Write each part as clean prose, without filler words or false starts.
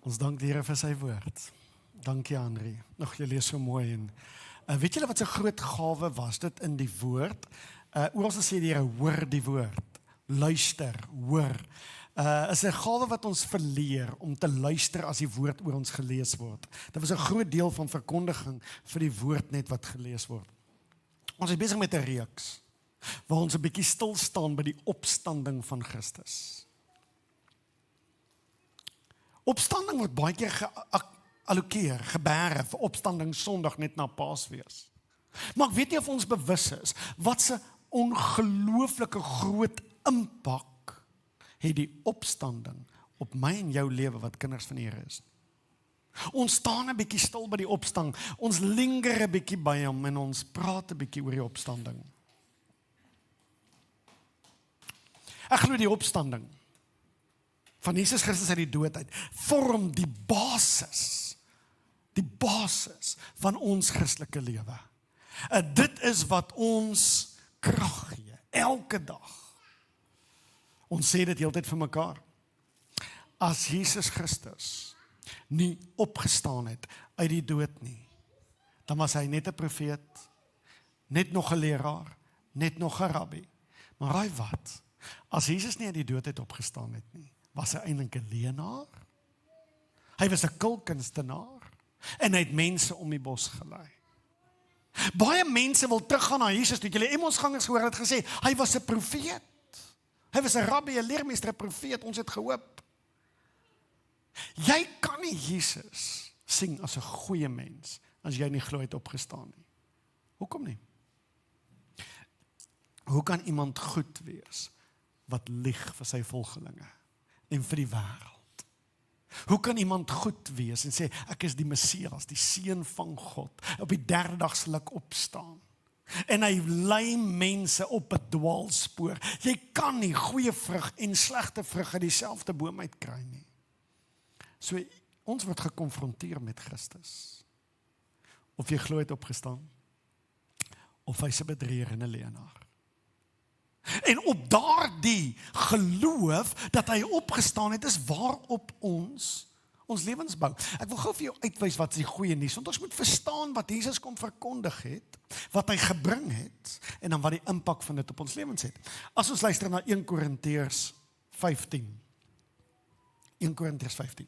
Ons dank die Here vir sy woord. Dankie Henry. Nog jy lees so mooi en weet julle wat so groot gawe was dit in die woord? Oral sê die Here hoor die woord. Luister, hoor. Is 'n gawe wat ons verleer om te luister as die woord oor ons gelees word. Dit was 'n groot deel van verkondiging vir die woord net wat gelees word. Ons is besig met 'n reeks waar ons 'n bietjie stil staan by die opstanding van Christus. Opstanding word baie keer geallokeer, gebere vir opstanding Sondag net na Paasfees. Maar ek weet nie of ons bewus is wat 'n ongelooflike groot impak het die opstanding op my en jou lewe wat kinders van die Here is. Ons staan 'n bietjie stil by die opstanding. Ons linger 'n bietjie by hom en ons praat 'n bietjie oor die opstanding. Ek glo die opstanding van Jesus Christus uit die dood uit vorm die basis van ons Christelike lewe. Dit is wat ons krag gee, elke dag. Ons sê dit heeltyd vir mekaar. As Jesus Christus nie opgestaan het uit die dood nie, dan was hy net 'n profeet, net nog 'n leraar, net nog 'n rabbi. Maar raai wat? As Jesus nie uit die dood het opgestaan het nie, was hy eintlik 'n leenaar. Hy was 'n kulkunstenaar en hy het mense om die bos gelei. Baie mense wil teruggaan na Jesus toe. Julle Emmosgangers gehoor het gesê, hy was 'n profeet. Hy was 'n rabbi, 'n leermeester, 'n profeet. Ons het gehoop. Jy kan nie Jesus sien as 'n goeie mens as jy nie glo hy het opgestaan nie. Hoekom nie? Hoe kan iemand goed wees wat lieg vir sy volgelinge en vir die wêreld? Hoe kan iemand goed wees en sê, ek is die Messias, die seun van God, op die derde dag sal ek opstaan? En hy lei mense op 'n dwaalspoor. Jy kan nie goeie vrug en slegte vrug uit dieselfde boom uit kry nie. So, ons word gekonfronteer met Christus. Of jy glo hy het opgestaan, of hy's 'n bedrieger en 'n leenaar. En op daardie geloof dat hy opgestaan het, is waarop ons lewens bou. Ek wil gou vir jou uitwys wat is die goeie nuus, want ons moet verstaan wat Jesus kom verkondig het, wat hy gebring het, en dan wat die impak van dit op ons lewens het. As ons luister na 1 Korintiërs 15. 1 Korintiërs 15.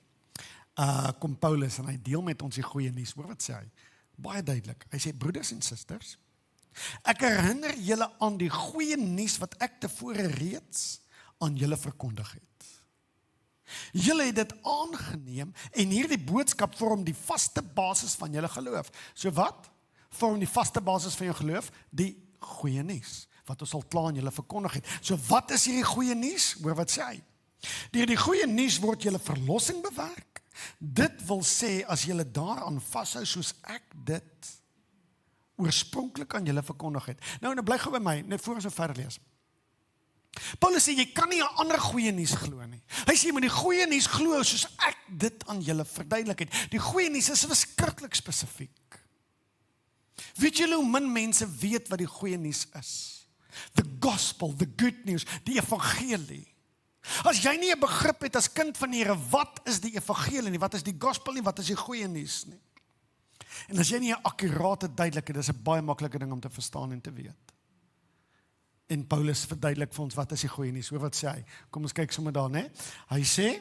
Kom Paulus en hy deel met ons die goeie nuus. Hoor wat sê hy? Baie duidelik. Hy sê, broeders en susters, ek herinner julle aan die goeie nuus wat ek tevore reeds aan julle verkondig het. Julle het dit aangeneem en hierdie boodskap vorm die vaste basis van julle geloof. So wat? Vorm die vaste basis van jou geloof? Die goeie nuus, wat ons al klaar aan julle verkondig het. So wat is hierdie goeie nuus? Hoor wat sê hy? Deur die goeie nuus word julle verlossing bewerk. Dit wil sê, as julle daaraan vashou soos ek dit oorspronklik aan julle verkondig het. Nou bly gou by my, net voor ons so verder lees. Paulus sê, jy kan nie 'n ander goeie nuus glo nie. Hy sê, jy moet die goeie nuus glo soos ek dit aan julle verduidelik het. Die goeie nuus is verskriklik spesifiek. Weet julle hoe min mense weet wat die goeie nuus is? The gospel, the good news, die evangelie. As jy nie 'n begrip het as kind van die Here, wat is die evangelie nie, wat is die gospel nie, wat is die goeie nuus nie? En as jy nie 'n akkurate duidelike, dis 'n baie maklike ding om te verstaan en te weet. En Paulus verduidelik vir ons wat is die goeie nuus. Hoor wat sê hy? Kom ons kyk sommer daar, né? Hy sê,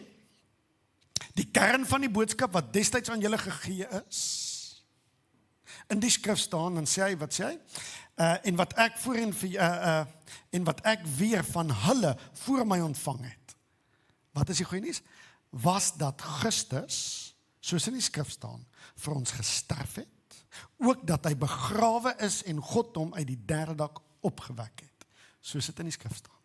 die kern van die boodskap wat destyds aan julle gegee is, in die skrif staan, dan sê hy, wat sê hy? En wat ek en wat ek weer van hulle voor my ontvang het. Wat is die goeie nuus? Was dat Christus, soos in die skrif staan, vir ons gesterf het, ook dat hy begrawe is en God hom uit die derde dag opgewek het, soos dit in die skrif staan.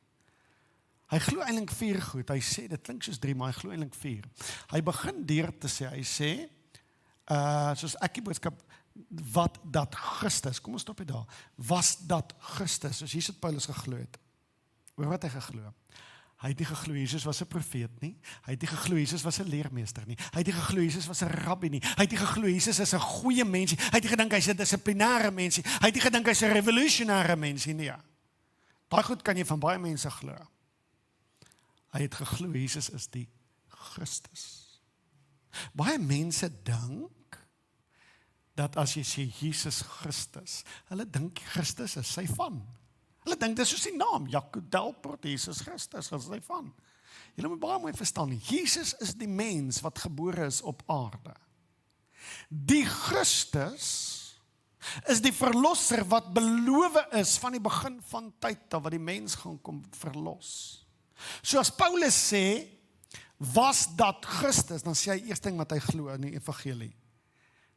Hy glo eintlik 4 goed, hy sê, dit klink soos 3, maar hy glo eintlik 4. Hy begin deur te sê, hy sê, soos ek die boodskap, wat dat Christus, kom ons stop hier daar, was dat Christus, soos Jesus Paulus geglo het. Hoor wat hy geglo? Hy het nie geglo Jesus was 'n profeet nie. Hy het nie geglo Jesus was 'n leermeester nie. Hy het nie geglo Jesus was 'n rabbi nie. Hy het nie geglo Jesus is 'n goeie mens nie. Hy het nie gedink hy's 'n dissiplinêre mens nie. Hy het nie gedink hy's 'n revolusionêre mens nie. Nee. Baie goed kan jy van baie mense glo. Hy het geglo Jesus is die Christus. Baie mense dink dat as jy sê Jesus Christus, hulle dink Christus is sy van. Hulle dink dis soos die naam, Jaco Delport, Jesus Christus is sy van. Julle moet baie mooi verstaan, Jesus is die mens wat gebore is op aarde. Die Christus is die verlosser wat beloof is van die begin van tyd af wat die mens gaan kom verlos. So as Paulus sê, was dat Christus, dan sê hy eerste ding wat hy glo in die evangelie.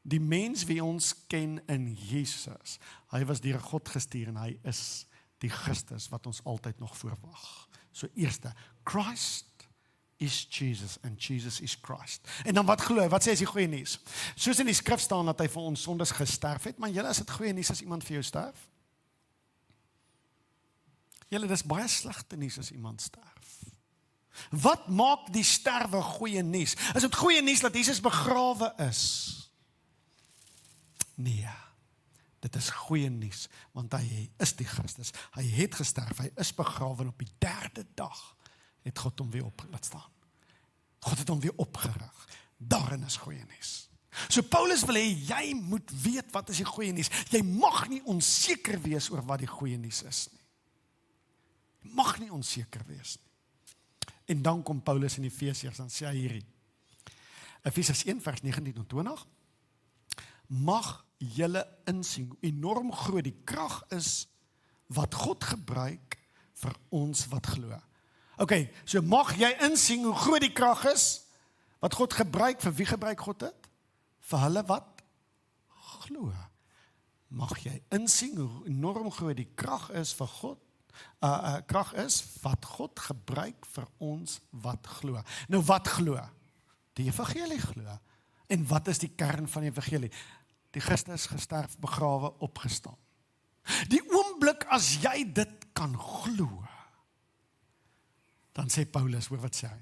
Die mens wie ons ken in Jesus, hy was deur God gestuur en hy is die Christus wat ons altyd nog voorwag. So eerste, Christ is Jesus and Jesus is Christ. En dan wat glo hy? Wat sê is die goeie nuus? Soos in die skrif staan dat hy vir ons sondes gesterf het, maar julle, is dit goeie nuus as iemand vir jou sterf? Julle, dis baie slegte nuus as iemand sterf. Wat maak die sterwe goeie nuus? Is dit goeie nuus dat Jesus begrawe is? Nee, dit is goeie nuus, want hy is die Christus. Hy het gesterf, hy is begrawe en op die 3de dag het God hom weer laat staan. God het hom weer opgerig. Daarin is goeie nuus. So Paulus wil hê, jy moet weet wat is die goeie nuus. Jy mag nie onseker wees oor wat die goeie nuus is nie. Jy mag nie onseker wees nie. En dan kom Paulus in Efesiërs, dan sê hy hierdie. Efesiërs 1 vers 19 en 20. Mag julle insien hoe enorm groot die krag is wat God gebruik vir ons wat glo. Okay, so mag jy insien hoe groot die krag is wat God gebruik, vir wie gebruik God dit? Vir hulle wat glo. Mag jy insien hoe enorm groot die krag is vir God, krag is wat God gebruik vir ons wat glo. Nou wat glo? Die evangelie glo. En wat is die kern van die evangelie? Die Christus gesterf, begrawe, opgestaan. Die oomblik as jy dit kan glo, dan sê Paulus, hoor wat sê hy?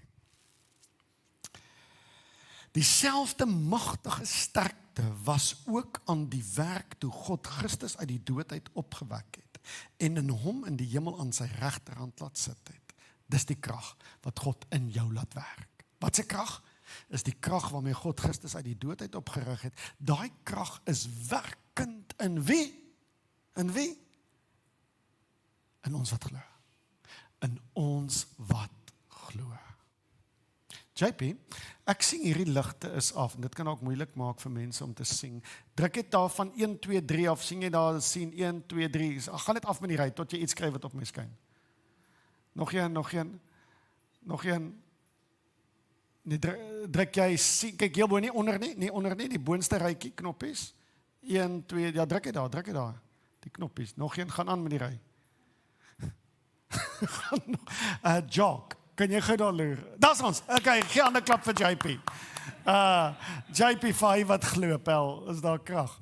Dieselfde magtige sterkte was ook aan die werk toe God Christus uit die dood uit opgewek het en in hom in die hemel aan sy regterhand laat sit het. Dis die krag wat God in jou laat werk. Wat se krag? Is die krag waarmee God Christus uit die dood uit opgerig het. Daai krag is werkend in wie? In wie? In ons wat glo. In ons wat glo. JP, ek sien hierdie ligte is af, en dit kan ook moeilik maak vir mense om te sien. Druk dit daar van 1, 2, 3 af, sien jy daar, sien 1, 2, 3, gaan dit af met die ry, tot jy iets skryf wat op my skyn. Nog een. Nee, druk jy, sien, kyk heel bo, nie onder nie, die boonste rykie, knoppies. 1, 2, ja, druk jy daar, die knoppies. Nog een, gaan aan met die ry. Jog, kan jy gou daar loer? Daar is ons, okay, gee aan 'n klap vir JP. JP vir hy wat glo, Pel, is daar krag.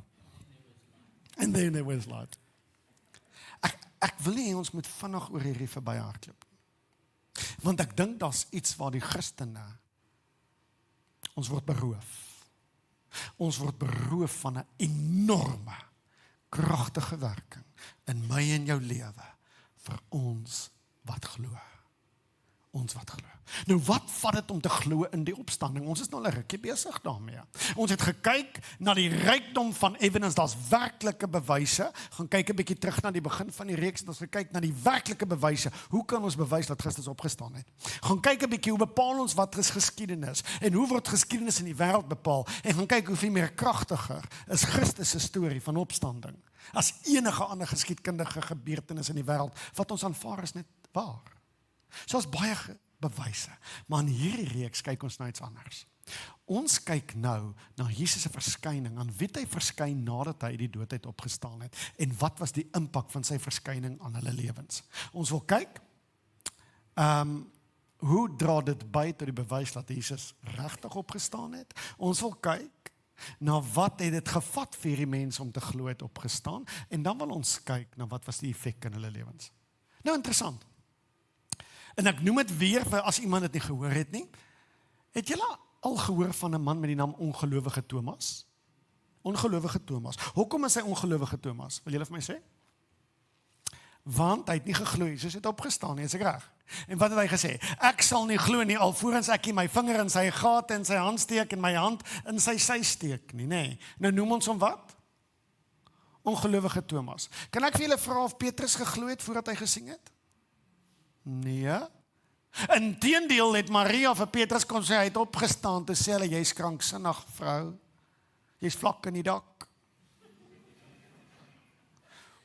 And then there was light. Ek wil nie ons moet vinnig oor hierdie verby hardloop. Want ek dink daar's iets waar die Christene, ons word beroof. Ons word beroof van 'n enorme, kragtige werking in my en jou lewe vir ons wat glo. Ons wat glo. Nou wat vat dit om te glo in die opstanding? Ons is nou 'n rukkie besig daarmee. Ons het gekyk na die rykdom van evidence, daar's werklike bewyse. Gaan kyk 'n bietjie terug na die begin van die reeks, ons gekyk na die werklike bewyse. Hoe kan ons bewys dat Christus opgestaan het? Gaan kyk 'n bietjie hoe bepaal ons wat is geskiedenis en hoe word geskiedenis in die wêreld bepaal en gaan kyk hoeveel meer kragtiger is Christus se storie van opstanding as enige ander geskiedkundige gebeurtenis in die wêreld wat ons aanvaar is net waar. So is baie bewyse, maar in hierdie reeks kyk ons na iets anders. Ons kyk nou na Jesus se verskyning, aan wie hy verskyn nadat hy die dood uit opgestaan het, en wat was die impak van sy verskyning aan hulle lewens. Ons wil kyk, hoe dra dit by tot die bewys dat Jesus regtig opgestaan het? Ons wil kyk na wat het dit gevat vir die mense om te glo het opgestaan, en dan wil ons kyk na wat was die effek in hulle lewens. Nou interessant. En ek noem dit weer vir as iemand dit nie gehoor het nie. Het julle al gehoor van 'n man met die naam ongelowige Thomas? Ongelowige Thomas. Hoekom is hy ongelowige Thomas? Wil julle vir my sê? Want hy het nie geglo Jesus het opgestaan nie, is ek reg? En wat het hy gesê? Ek sal nie glo nie, alvorens ek nie my vinger in sy gat en sy hand steek en my hand in sy sy steek nie, nê. Nou noem ons hom wat? Ongelowige Thomas. Kan ek vir julle vra of Petrus geglo het voordat hy gesien het? Nee. Inteendeel het Maria vir Petrus kom sê, hy het opgestaan, toe sê hulle, jy's kranksinnig vrou, jy's vlak in die dak.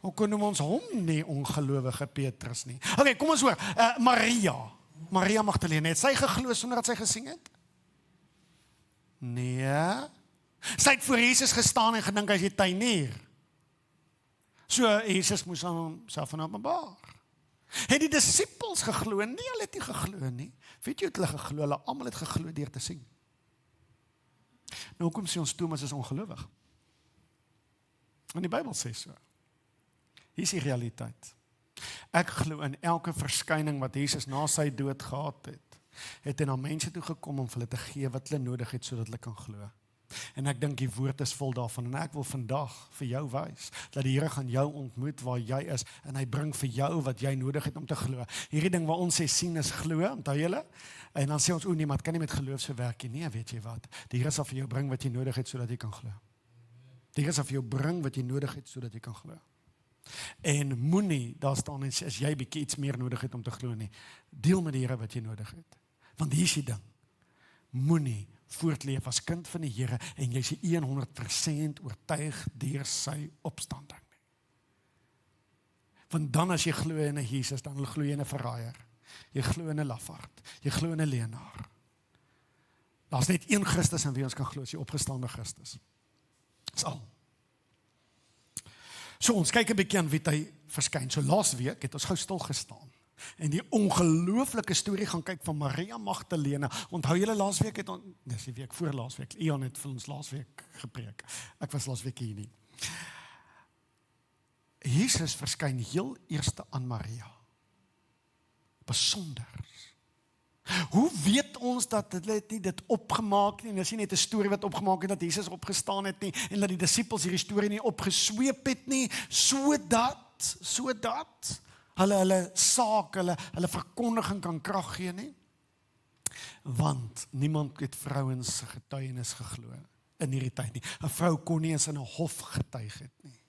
Hoe kon ons hom nie ongelowige Petrus nie? Oké, kom ons hoor, Maria Magdalene, het sy geglo sonder dat sy gesien het? Nee. Sy het voor Jesus gestaan en gedink hy is die tuinier. So Jesus moes homself van openbaar. Het die disippels geglo? Nee, hulle het nie geglo nie. Weet jy wat hulle geglo? Hulle almal het geglo deur te sien. Nou hoekom sê ons Thomas is ongelowig? Want die Bybel sê so. Hier is die realiteit. Ek glo in elke verskyning wat Jesus na sy dood gehad het hy na mense toe gekom om vir hulle te gee wat hulle nodig het sodat hulle kan glo. En ek dink die woord is vol daarvan en ek wil vandag vir jou wys dat die Here gaan jou ontmoet waar jy is en hy bring vir jou wat jy nodig het om te glo. Hierdie ding waar ons sê sien is glo, onthou julle? En dan sê ons o nee, maar dit kan nie met geloof so werk nie. Nee, weet jy wat? Die Here sal vir jou bring wat jy nodig het sodat jy kan glo. Die Here sal vir jou bring wat jy nodig het sodat jy kan glo. En moenie daar staan en sê as jy bietjie iets meer nodig het om te glo nie. Deel met die Here wat jy nodig het. Want hier is die ding. Moenie voortleef as kind van die Here en jy is 100% oortuig deur sy opstanding. Want dan as jy glo in 'n Jesus, dan glo jy in 'n verraaier. Jy glo in 'n lafaard. Jy glo in 'n leienaar. Daar's net een Christus in wie ons kan glo, die opgestane Christus. Dis al. So ons kyk 'n bietjie aan wie hy verskyn. So laasweek het ons gou stil gestaan. En die ongelooflike storie gaan kyk van Maria Magdalene. Onthou julle laasweek het ons, dis die week voor laasweek, Ian het vir ons laasweek gepreek. Ek was laasweek hier nie. Jesus verskyn heel eerste aan Maria. Besonder. Hoe weet ons dat hulle nie dit opgemaak nie, en dis nie net 'n storie wat opgemaak het dat Jesus opgestaan het nie, en dat die disippels hierdie storie nie opgesweep het nie, sodat hulle saak, hulle verkondiging kan krag gee nie? Want niemand het vrouens se getuienis geglo in hierdie tyd nie. 'n Vrou kon nie eens in 'n hof getuig het nie.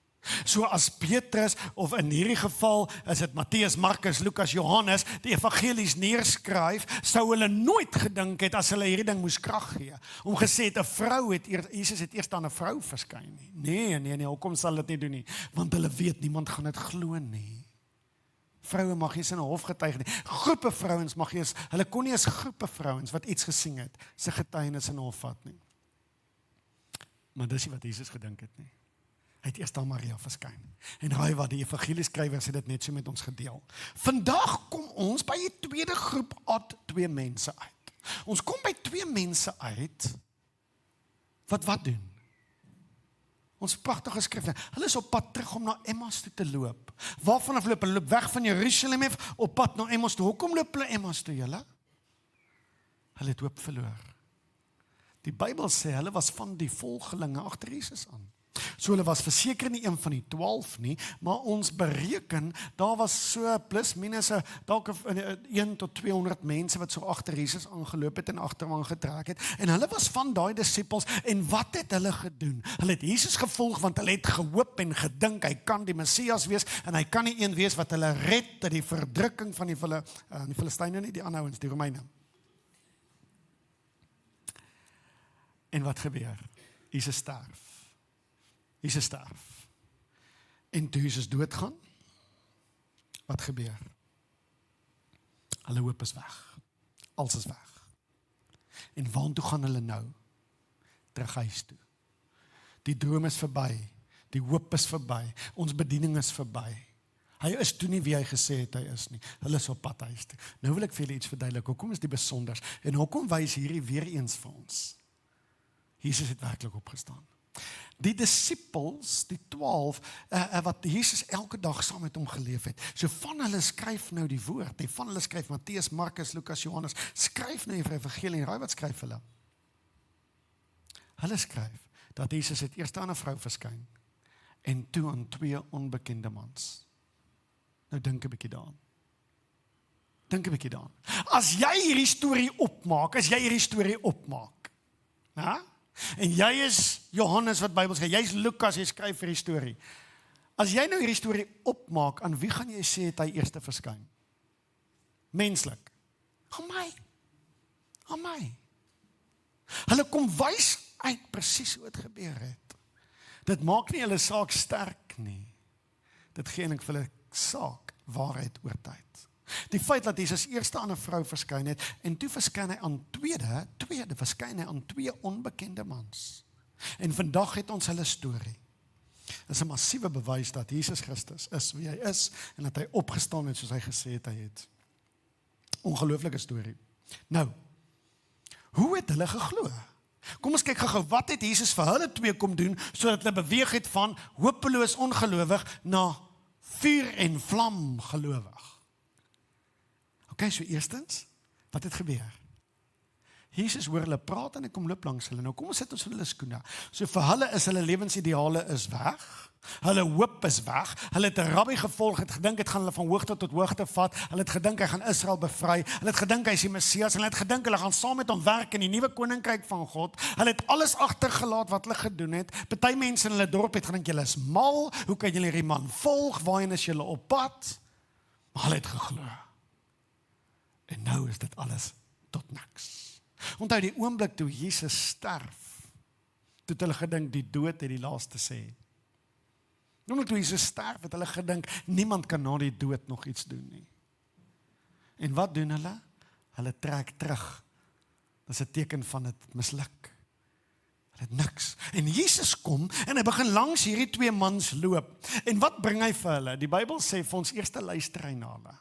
So as Petrus, of in hierdie geval is dit Matteus, Markus, Lukas, Johannes, die evangelies neerskryf, sou hulle nooit gedink het as hulle hierdie ding moes krag gee. Om gesê het 'n vrou het Jesus het eers aan 'n vrou verskyn nie. Nee, hoekom sal dit nie doen nie? Want hulle weet niemand gaan dit glo nie. Vroue mag nie eens in 'n hof getuig nie. Groepe vrouens mag nie eens, hulle kon nie eens groepe vrouens wat iets gesien het, se getuienis in 'n hof vat nie. Maar dis nie wat Jesus gedink het nie. Hy het eers aan Maria verskyn. En raai wat, die evangelieskrywers het dit net so met ons gedeel. Vandag kom ons by die tweede groep uit 2 mense uit. Ons kom by 2 mense uit wat doen? Ons pragtige skrifte. Hulle is op pad terug om na Emmaus toe te loop. Waarvan af loop? Hulle loop weg van Jerusalem af op pad na Emmaus toe. Hoekom loop hulle Emmaus toe, julle? Hulle het hoop verloor. Die Bybel sê hulle was van die volgelinge agter Jesus aan. So hulle was verseker nie een van die 12 nie, maar ons bereken, daar was so plus minus dalk 1 tot 200 mense wat so agter Jesus aangeloop het en agter hom getrek het. En hulle was van daai disippels. En wat het hulle gedoen? Hulle het Jesus gevolg want hulle het gehoop en gedink hy kan die Messias wees en hy kan nie een wees wat hulle red uit die verdrukking van die Filistyne nie, die ander ouens, die Romeine. En wat gebeur? Jesus sterf. Jesus sterf. En toe Jesus doodgaan, wat gebeur? Hulle hoop is weg. Alles is weg. En waartoe gaan hulle nou? Terug huis toe. Die droom is verby. Die hoop is verby. Ons bediening is verby. Hy is toe nie wie hy gesê het hy is nie. Hulle is op pad huis toe. Nou wil ek vir julle iets verduidelik. Hoekom is die besonders? En hoekom wys hierdie weer eens vir ons? Jesus het werklik opgestaan. Die disippels, die 12, wat Jesus elke dag saam met hom geleef het. So van hulle skryf nou die woord. Van hulle skryf Matteus, Markus, Lukas, Johannes. Skryf nou die evangelie en raai wat skryf hulle? Hulle skryf dat Jesus het eers aan 'n vrou verskyn en toe aan 2 onbekende mans. Nou dink 'n bietjie daaraan. Dink 'n bietjie daaraan. As jy hierdie storie opmaak, ja? En jy is Johannes wat Bybel skryf, jy's Lukas, jy skryf vir die storie. As jy nou hierdie storie opmaak, aan wie gaan jy sê het hy eerste verskyn? Menslik. Aan my. Hulle kom wys uit presies hoe dit gebeur het. Dit maak nie hulle saak sterk nie. Dit gee eintlik vir hulle saak waarheid oor tyd. Die feit dat Jesus eerste aan 'n vrou verskyn het en toe verskyn hy aan tweede verskyn hy aan 2 onbekende mans. En vandag het ons hulle storie. Dit is 'n massiewe bewys dat Jesus Christus is wie hy is en dat hy opgestaan het soos hy gesê het hy het. Ongelooflike storie. Nou, hoe het hulle geglo? Kom ons kyk gou-gou, wat het Jesus vir hulle 2 kom doen sodat hulle beweeg het van hopeloos ongelowig na vuur en vlam gelowig? Okay, so eerstens, wat het gebeur? Jesus hoor hulle praat en hy kom loop langs hulle. Nou kom ons sit ons in hulle skoene. So vir hulle is hulle lewensideale is weg. Hulle hoop is weg. Hulle het 'n rabbi gevolg, het gedink het gaan hulle van hoogte tot hoogte vat. Hulle het gedink hy gaan Israel bevry. Hulle het gedink hy is die Messias en hulle het gedink hulle gaan saam met hom werk in die nuwe koninkryk van God. Hulle het alles agtergelaat wat hulle gedoen het. Party mense in hulle dorp het gedink julle is mal. Hoe kan julle hierdie man volg? Waarheen is julle op pad? Maar hulle het geglo. En nou is dit alles tot niks. Onthou die oomblik toe Jesus sterf, toe het hulle gedink die dood het die laaste sê. Die oomblik toe Jesus sterf, het hulle gedink niemand kan na die dood nog iets doen nie. En wat doen hulle? Hulle trek terug. Dit is 'n teken van dit misluk. Hulle het niks. En Jesus kom en hy begin langs hierdie 2 mans loop. En wat bring hy vir hulle? Die Bybel sê vir ons eerste luister hy na hulle.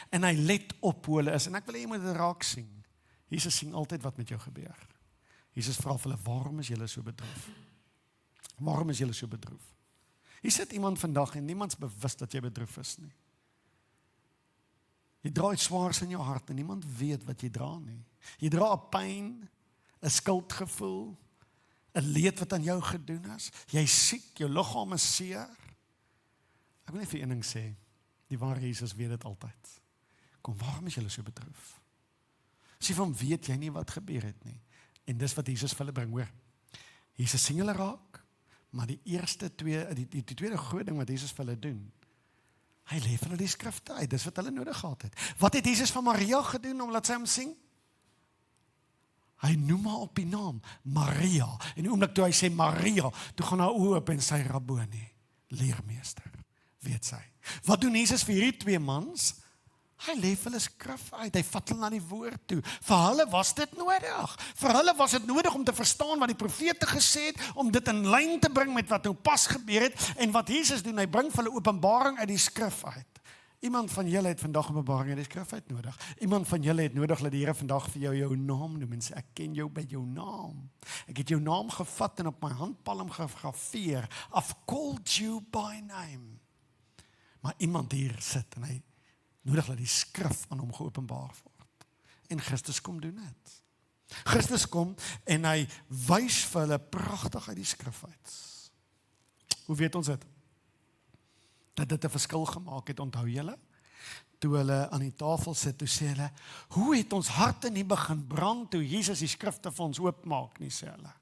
En hy let op hoe hulle is. En ek wil hê jy moet dit raak sien. Jesus sien altyd wat met jou gebeur. Jesus vra vir hulle, waarom is julle so bedroef? Waarom is julle so bedroef? Hier sit iemand vandag en niemand's bewus dat jy bedroef is nie. Jy dra iets swaars in jou hart en niemand weet wat jy dra nie. Jy dra 'n pyn, 'n skuldgevoel, 'n leed wat aan jou gedoen is. Jy's siek, jou liggaam is seer. Ek wil net vir een ding sê, die ware Jesus weet dit altyd. Kom, waarom is julle so bedroef? Sê van weet jy nie wat gebeur het nie. En dis wat Jesus vir hulle bring, hoor. Jesus sien hulle raak, maar die tweede groot ding wat Jesus vir hulle doen, hy lê vir hulle die skrifte uit, dis wat hulle nodig gehad het. Wat het Jesus van Maria gedoen, omdat sy hom sien? Hy noem haar op die naam, Maria. En die oomblik toe hy sê Maria, toe gaan haar oë op en sy Rabboni, leermeester, weet sy. Wat doen Jesus vir hierdie 2 mans? Hy lê vir hulle skrif uit, hy vat hulle na die woord toe. Vir hulle was dit nodig. Vir hulle was dit nodig om te verstaan wat die profete gesê het, om dit in lyn te bring met wat nou pas gebeur het. En wat Jesus doen, hy bring vir hulle openbaring uit die skrif uit. Iemand van julle het vandag openbaring uit die skrif uit nodig. Iemand van julle het nodig dat die Here vandag vir jou naam noem en sê, ek ken jou by jou naam. Ek het jou naam gevat en op my handpalm gegraveer. I've called you by name. Maar iemand hier sit en hy nodig dat die skrif aan hom geopenbaar word. En Christus kom doen dit. Christus kom en hy wys vir hulle pragtig uit die skrif uit. Hoe weet ons dit? Dat dit 'n verskil gemaak het, onthou julle? Toe hulle aan die tafel sit, toe sê hulle, hoe het ons harte nie begin brand toe Jesus die skrifte vir ons oopmaak nie, sê hulle.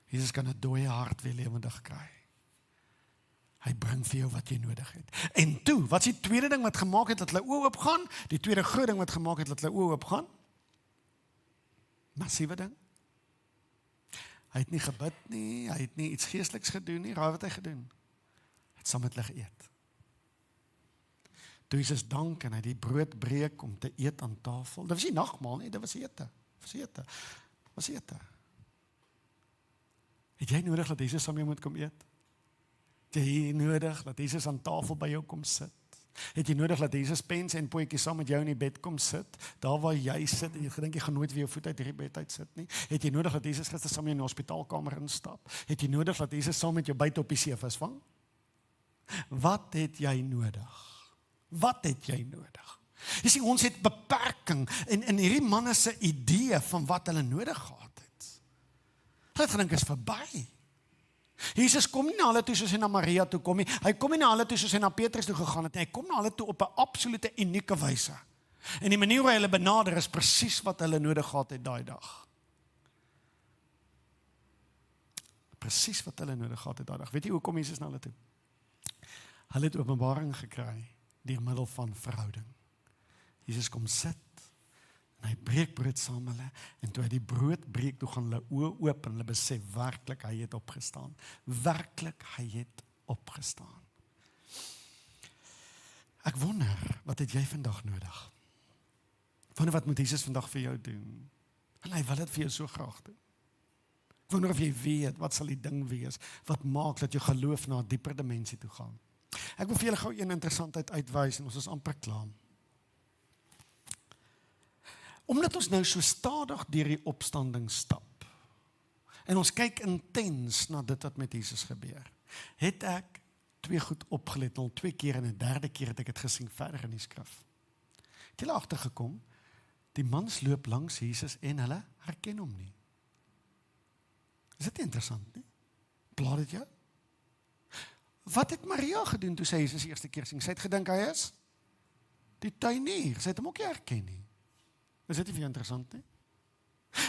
Jesus kan 'n dooie hart weer lewendig kry. Hy bring vir jou wat jy nodig het. En toe, wat is die tweede ding wat gemaak het dat hulle oë oopgaan? Die tweede groot ding wat gemaak het dat hulle oë oopgaan? Massiewe ding. Hy het nie gebid nie, hy het nie iets geesteliks gedoen nie, raai wat hy gedoen? Hy het saam met hulle geëet. Toe Jesus dank en hy die brood breek om te eet aan tafel. Dit was nie nagmaal nie, dit was ete. Was ete. Het jy nodig dat Jesus saam met jou moet kom eet? Het jy nodig dat Jesus aan tafel by jou kom sit? Het jy nodig dat Jesus pens en potjie saam met jou in die bed kom sit? Daar waar jy sit en jy gedink jy gaan nooit weer jou voet uit hierdie bed uit sit nie? Het jy nodig dat Jesus Christus saam met jou in die hospitaalkamer instap? Het jy nodig dat Jesus saam met jou buite op die see visvang? Wat het jy nodig? Wat het jy nodig? Jy sien, ons het beperking en hierdie manne se idee van wat hulle nodig gehad het. Hulle het gedink is verby. Jesus kom nie na hulle toe soos hy na Maria toe kom nie. Hy kom nie na hulle toe soos hy na Petrus toe gegaan het nie. Hy kom na hulle toe op 'n absolute unieke wyse. En die manier hoe hy hulle benader is presies wat hulle nodig gehad het daai dag. Presies wat hulle nodig gehad het daai dag. Weet jy hoe kom Jesus na hulle toe? Hulle het openbaring gekry deur middel van verhouding. Jesus kom sit en hy breek brood saam met hulle en toe hy die brood breek, toe gaan hulle oë oop en hulle besef werklik hy het opgestaan. Werklik hy het opgestaan. Ek wonder, wat het jy vandag nodig? Wonder wat moet Jesus vandag vir jou doen? En hy wil dit vir jou so graag doen. Ek wonder of jy weet, wat sal die ding wees, wat maak dat jou geloof na 'n dieper dimensie toe gaan. Ek wil vir julle gou een interessantheid uitwys en ons is amper klaar. Omdat ons nou so stadig deur die opstanding stap, en ons kyk intens na dit wat met Jesus gebeur, het ek 2 goed opgelet, al 2 keer en 'n derde keer het ek dit gesien verder in die skrif. Het julle agtergekom, die mans loop langs Jesus en hulle herken hom nie. Is dit interessant nie? Pla dit jou? Wat het Maria gedoen toe sy Jesus eerste keer sien? Sy het gedink hy is die tuinier. Sy het hom ook nie herken nie. Is dit nie vir jou interessant nie?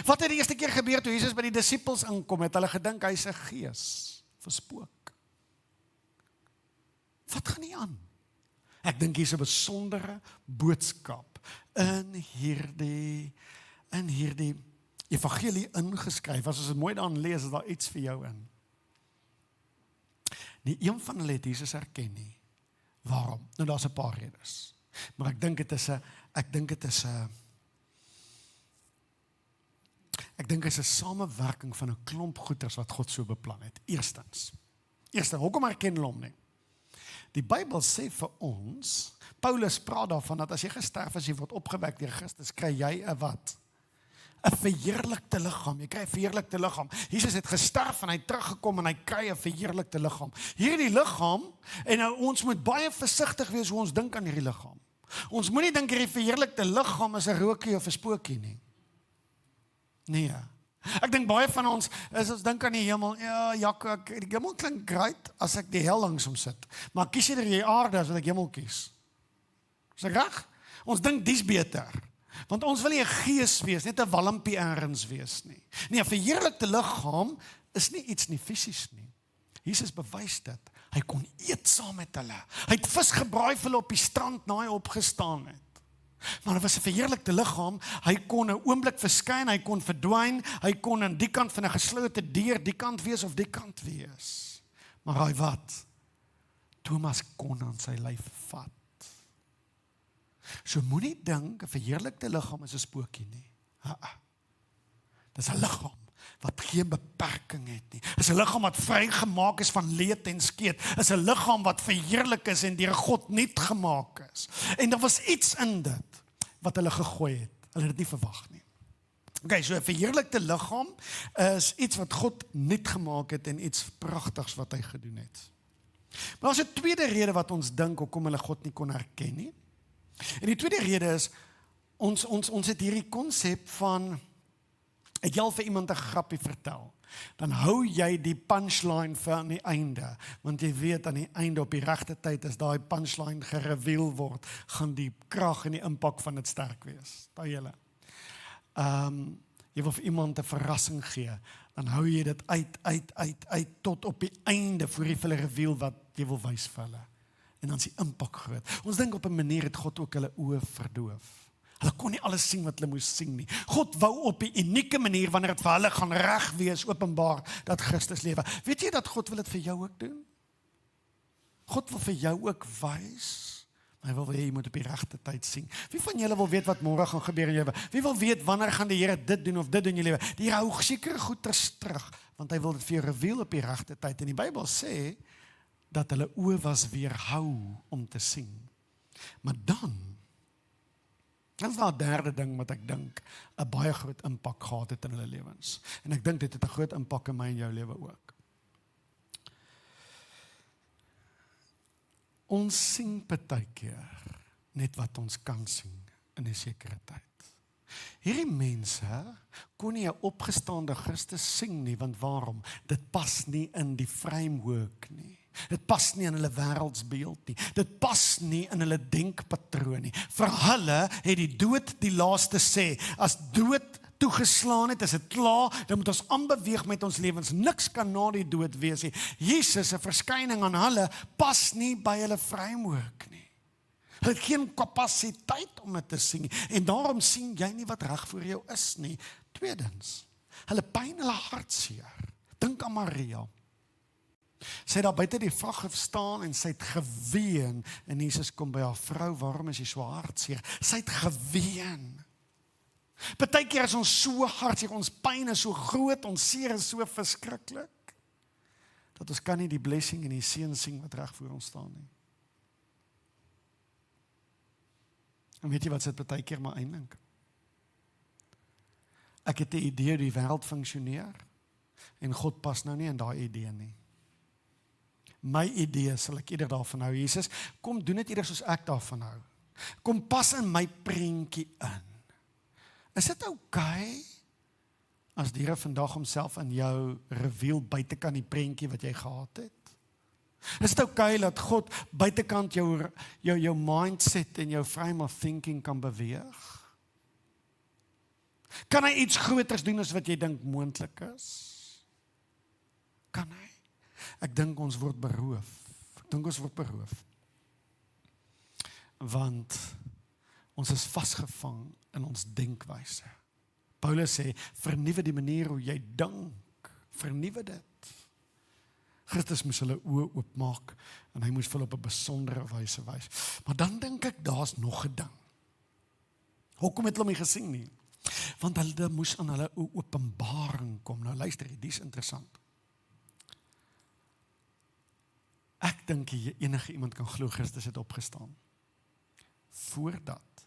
Wat het die eerste keer gebeur toe Jesus by die disippels inkom? Het hulle gedink hy is 'n gees, of 'n spook? Wat gaan nie aan? Ek dink hier is 'n besondere boodskap in hierdie evangelie ingeskryf. As ons dit mooi dan lees, is daar iets vir jou in. Nie een van hulle het Jesus herken nie. Waarom? Nou daar's 'n paar redes. Maar ek dink dit is 'n samewerking van 'n klomp goeders wat God so beplan het. Eerstens, hoekom herken hulle hom nie? Die Bybel sê vir ons, Paulus praat daarvan dat as jy gesterf is, jy word opgewek deur Christus, kry jy 'n wat? 'n verheerlikte liggaam. Jy kry 'n verheerlikte liggaam. Jesus het gesterf en hy het teruggekom en hy kry 'n verheerlikte liggaam. Hierdie liggaam, en nou ons moet baie versigtig wees hoe ons dink aan hierdie liggaam. Ons moenie dink hierdie verheerlikte liggaam is 'n rookie of 'n spookie nie. Nee. Ek dink baie van ons, as ons dink aan die hemel, ja, Jaco, die hemel klink great as ek die hel langs hom sit. Maar kies jy die aarde as wat ek hemel kies? Is ek reg? Ons dink dis beter. Want ons wil nie 'n gees wees, net 'n walmpie ergens wees nie. Nee, 'n verheerlikte liggaam is nie iets nie fisies nie. Jesus bewys dit. Hy kon eet saam met hulle. Hy het vis gebraai vir hulle op die strand na hy opgestaan het. Maar dit was 'n verheerlikte liggaam. Hy kon 'n oomblik verskyn, hy kon verdwyn, hy kon aan die kant van 'n geslote deur, die kant wees of die kant wees. Maar hy wat? Thomas kon aan sy lyf vat. So moenie dink 'n verheerlikte liggaam is 'n spookie nie. Dis 'n liggaam wat geen beperking het nie. Dis 'n liggaam wat vrygemaak is van leed en skeet. Dis 'n liggaam wat verheerlik is en deur God nuut gemaak is. En daar was iets in dit wat hulle gegooi het. Hulle het dit nie verwag nie. Okay, so 'n verheerlikte liggaam is iets wat God nuut gemaak het en iets pragtigs wat hy gedoen het. Maar daar's 'n tweede rede wat ons dink hoekom hulle God nie kon herken nie. En die tweede rede is, ons het hierdie konsep van, het jy al vir iemand 'n grappie vertel, dan hou jy die punchline vir aan die einde, want jy weet aan die einde op die regte tyd, as daai punchline gereveal word, gaan die krag en die impak van dit sterk wees. Daai julle. Jy wil vir iemand 'n verrassing gee, dan hou jy dit uit tot op die einde, voor jy vir hulle reveal wat jy wil wys vir hulle. En dan is die impak groot. Ons dink op 'n manier het God ook hulle oë verdoof. Hulle kon nie alles sien wat hulle moes sien nie. God wou op 'n unieke manier, wanneer dit vir hulle gaan reg wees, openbaar dat Christus lewe. Weet jy dat God wil dit vir jou ook doen? God wil vir jou ook wys, maar hy wil hê jy moet op die regte tyd sien. Wie van julle wil weet wat môre gaan gebeur in jou lewe? Wie wil weet wanneer gaan die Here dit doen of dit doen in jou lewe? Die Here hou seker goeders terug, want hy wil dit vir jou reveal op die regte tyd. En die Bybel sê dat hulle oë was weerhou om te sien. Maar dan is daar 'n derde ding wat ek dink 'n baie groot impak gehad het in hulle lewens. En ek dink dit het 'n groot impak in my en jou lewe ook. Ons sien partykeer net wat ons kan sien in 'n sekere tyd. Hierdie mense kon nie 'n opgestaande Christus sing nie, want waarom? Dit pas nie in die framework nie. Dit pas nie in hulle wêreldsbeeld nie. Dit pas nie in hulle denkpatroon nie. Vir hulle het die dood die laaste sê. As dood toegeslaan het, is dit klaar, dan moet ons aanbeweeg met ons lewens. Niks kan na die dood wees nie. Jesus se verskyning aan hulle pas nie by hulle framework nie. Hulle het geen kapasiteit om dit te sien nie. En daarom sien jy nie wat reg vir jou is nie. Tweedens, hulle pyn, hulle hartseer. Dink aan Maria. Sy het daar buite die vrag gestaan en sy het geween. En Jesus kom by haar: vrou, waarom is jy so hartseer? Sy het geween. Partykeer is ons so hartseer, ons pyn is so groot, ons seer is so verskriklik, dat ons kan nie die blessing en die seën sien wat reg voor ons staan nie. En weet jy wat sit partykeer maar eindink? Ek het 'n idee hoe die wêreld funksioneer, en God pas nou nie in daai idee nie. My idee sal ek eerder daarvan hou. Jesus, kom doen dit eerder soos ek daarvan hou. Kom pas in my prentjie in. Is dit oukei as die Here vandag homself in jou reveal buitekant die prentjie wat jy gehad het? Is dit oukei dat God buitekant jou mindset en jou frame of thinking kan beweeg? Kan hy iets groters doen as wat jy dink moontlik is? Kan hy? Ek dink ons word beroof. Want ons is vasgevang in ons denkwyse. Paulus sê, vernuwe die manier hoe jy dink. Vernuwe dit. Christus moes hulle oë oopmaak en hy moes hulle op 'n besondere wyse wys. Maar dan dink ek, daar's nog 'n ding. Hoekom het hulle my gesien nie? Want hulle moes aan hulle openbaring kom. Nou luister, dis interessant. Ek dink enige iemand kan glo Christus het opgestaan. Voordat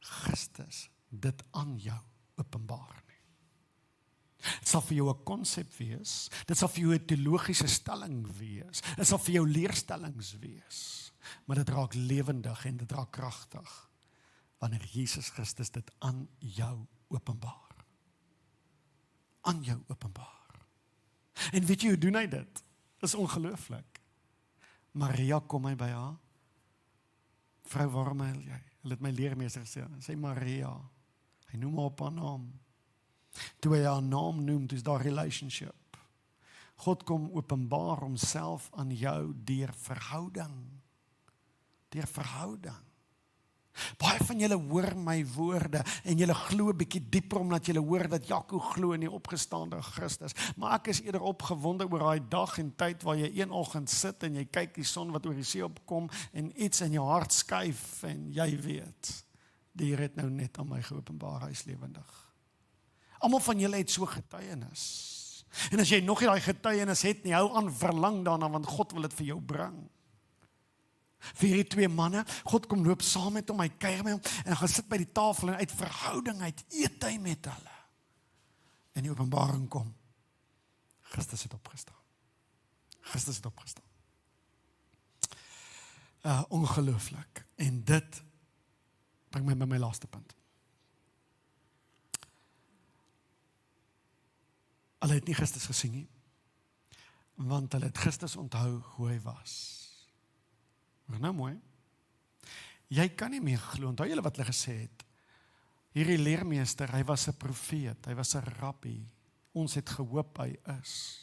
Christus dit aan jou openbaar nie. Dit sal vir jou 'n konsep wees, dit sal vir jou 'n teologiese stelling wees, dit sal vir jou leerstellings wees, maar dit raak lewendig en dit raak kragtig wanneer Jesus Christus dit aan jou openbaar. Aan jou openbaar. En weet jy hoe doen hy dit? Dit is ongelooflik. Maria kom hy by haar. Vrou, waarom huil jy? Hulle het my leermeester gesê, sy Maria. Hy noem haar op haar naam. Toe hy haar naam noem, dis daar relationship. God kom openbaar homself aan jou deur verhouding. Deur verhouding. Baie van julle hoor my woorde en julle glo 'n bietjie dieper omdat julle hoor dat Jaco glo in die opgestaande Christus. Maar ek is eerder opgewonde oor daai dag en tyd waar jy een oggend sit en jy kyk die son wat oor die see opkom en iets in jou hart skuif en jy weet, die Here het nou net aan my geopenbaar, hy is lewendig. Almal van julle het so getuienis. En as jy nog nie daai getuienis het nie, hou aan, verlang daarna, want God wil dit vir jou bring. Vir hierdie twee manne, God kom loop saam met hom, hy kuier met hom, en hy gaan sit by die tafel, en uit verhouding, uit eet hy met hulle. En die openbaring kom, Christus het opgestaan. Christus het opgestaan. Ongelooflik. En dit bring my by my laaste punt. Hulle het nie Christus gesien nie, want hulle het Christus onthou hoe hy was. Maar nou mooi, jy kan nie meer glo, onthou julle wat hulle gesê het, hierdie leermeester, hy was 'n profeet, hy was 'n rabbi, ons het gehoop hy is.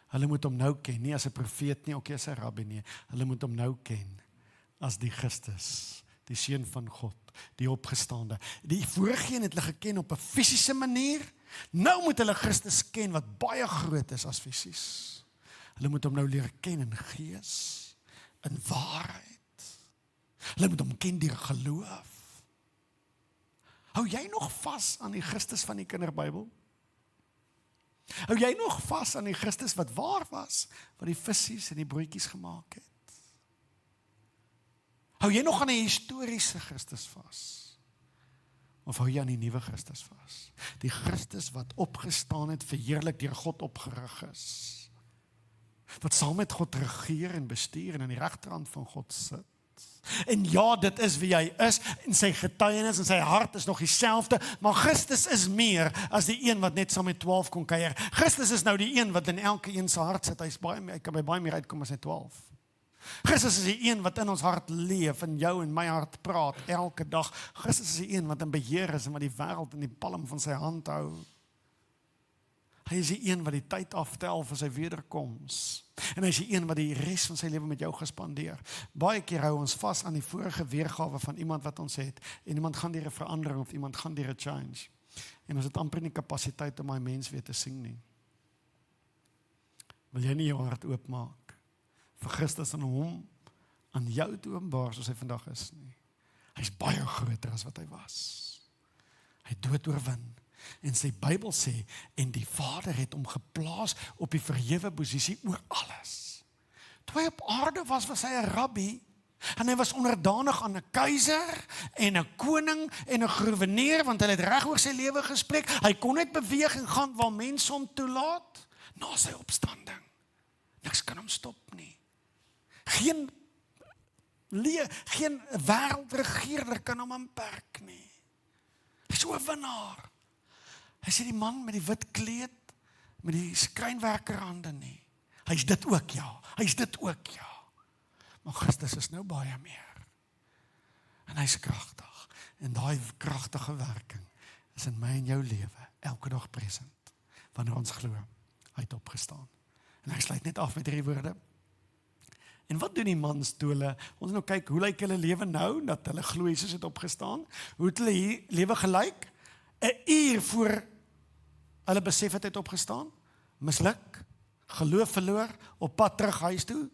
Hulle moet hom nou ken, nie as 'n profeet nie, ook as 'n rabbi nie, hulle moet hom nou ken, as die Christus, die seun van God, die opgestaande. Die vorige een het hulle geken op 'n fisiese manier, nou moet hulle Christus ken, wat baie groot is as fisies. Hulle moet hom nou leer ken in gees, in waarheid. Hulle moet hom ken deur geloof. Hou jy nog vas aan die Christus van die Kinderbybel? Hou jy nog vas aan die Christus wat waar was, wat die visies en die broodjies gemaak het? Hou jy nog aan die historiese Christus vas? Of hou jy aan die nuwe Christus vas? Die Christus wat opgestaan het, verheerlik deur God opgerig is. Wat saam met God regeer en bestuur en aan die regterhand van God sit. En ja, dit is wie hy is, en sy getuienis en sy hart is nog dieselfde, maar Christus is meer as die een wat net saam met 12 kon kuier. Christus is nou die een wat in elke een se hart sit. Hy kan by baie meer uitkom as hy 12. Christus is die een wat in ons hart leef, in jou en my hart praat, elke dag. Christus is die een wat in beheer is en wat die wêreld in die palm van sy hand hou. Hy is die een wat die tyd aftel vir sy wederkoms. En hy is die een wat die res van sy lewe met jou gespandeer. Baie keer hou ons vas aan die vorige weergawe van iemand wat ons het, en iemand gaan deur 'n verandering of iemand gaan deur 'n change. En ons het amper nie kapasiteit om my mens weer te sien nie. Wil jy nie jou hart oopmaak vir Christus en hom aan jou te openbaar soos hy vandag is nie? Hy's baie groter as wat hy was. Hy dood oorwin. En sy Bybel sê, en die Vader het hom geplaas op die verhewe posisie oor alles. Toe hy op aarde was hy 'n rabbi, en hy was onderdanig aan 'n keiser, en 'n koning, en 'n goewerneur, want hy het reg oor sy lewe gespreek. Hy kon net beweeg en gaan waar mense hom toelaat, na sy opstanding. Niks kan hom stop nie. Geen wêreldregerder kan hom inperk nie. Hy is 'n oorwinnaar. Hy sê die man met die wit kleed, met die skrynwerkerhande nie. Hy is dit ook, ja. Hy is dit ook, ja. Maar Christus is nou baie meer. En hy is kragtig. En daai kragtige werking is in my en jou lewe, elke dag present. Wanneer ons glo, hy het opgestaan. En hy sluit net af met hierdie woorde. En wat doen die mans toe hulle, ons nou kyk, hoe lyk hulle lewe nou, dat hulle glo Jesus het opgestaan? Hoe het hulle lewe gelyk? 'n uur voor hulle besef het opgestaan, misluk, geloof verloor, op pad terug huis toe.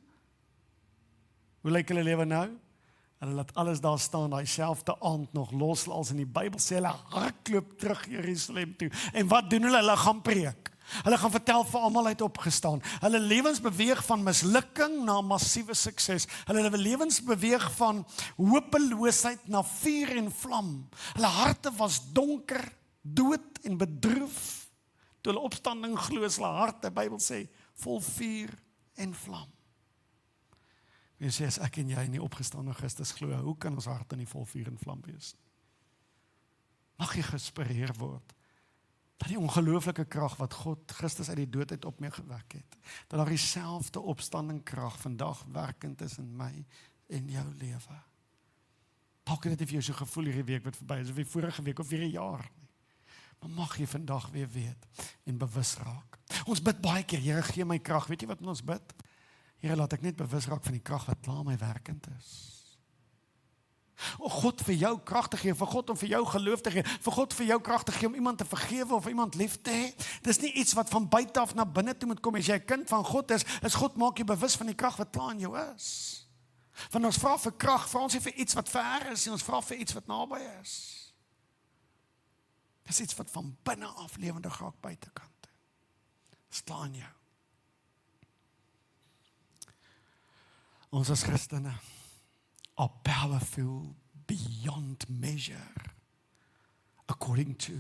Hoe lyk hulle lewe nou? Hulle laat alles daar staan, daai selfde aand nog los, als in die Bybel sê, hulle hardloop terug Jerusalem toe. En wat doen hulle? Hulle gaan preek. Hulle gaan vertel vir almal hy het opgestaan. Hulle lewens beweeg van mislukking na massiewe sukses. Hulle lewens beweeg van hopeloosheid na vuur en vlam. Hulle harte was donker, dood en bedroef. Toe hulle opstanding glo, is hulle harte, die Bybel sê, vol vuur en vlam. Jy sê, as ek en jy in die opgestane Christus glo, hoe kan ons harte nie vol vuur en vlam wees? Mag jy geïnspireer word dat die ongelooflike krag wat God Christus uit die dood uit op my gewek het, dat daar dieselfde opstanding krag vandag werkend is in my en jou lewe. Dalk het dit vir jou so gevoel hierdie week wat verby is, of die vorige week of hierdie jaar nie. Maar mag jy vandag weer weet en bewus raak. Ons bid baie keer, Here gee my krag. Weet jy wat ons bid? Here, laat ek net bewus raak van die krag wat klaar my werkend is. O God, vir jou krag te gee, vir God om vir jou geloof te gee, vir God vir jou krag te gee om iemand te vergewe of iemand lief te hê. Dis nie iets wat van buite af na binne toe moet kom. As jy 'n kind van God is God maak jou bewus van die krag wat klaar in jou is. Want ons vra vir krag, vra ons nie vir iets wat ver is, ons vra vir iets wat naby is. Dis iets wat van binne af lewendig raak buitekant. Dis klaar in jou. Ons as Christene are powerful beyond measure, according to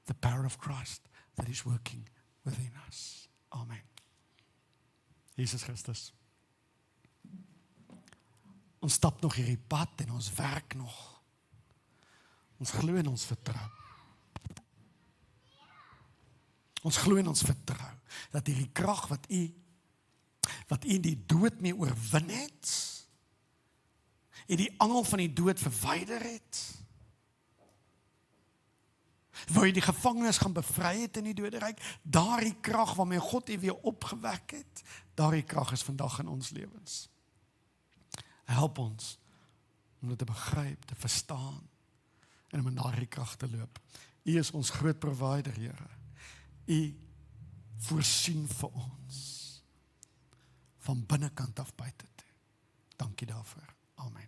the power of Christ that is working within us. Amen. Jesus Christus. Ons stap nog hierdie pad en ons werk nog. Ons glo en ons vertrou. Ons glo en ons vertrou dat hierdie krag wat u die dood mee oorwin het, en die angel van die dood verwyder het, waar jy die gevangenes gaan bevry het in die doderyk, daardie krag waarmee God u weer opgewek het, daardie krag is vandag in ons lewens. Help ons om dit te begryp, te verstaan, en om in daardie krag te loop. U is ons groot provider, Here. U voorsien vir ons, van binnekant af buite toe. Dankie daarvoor. Amen.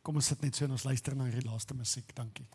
Kom ons sit net so en ons luister na hierdie laaste musiek. Dankie.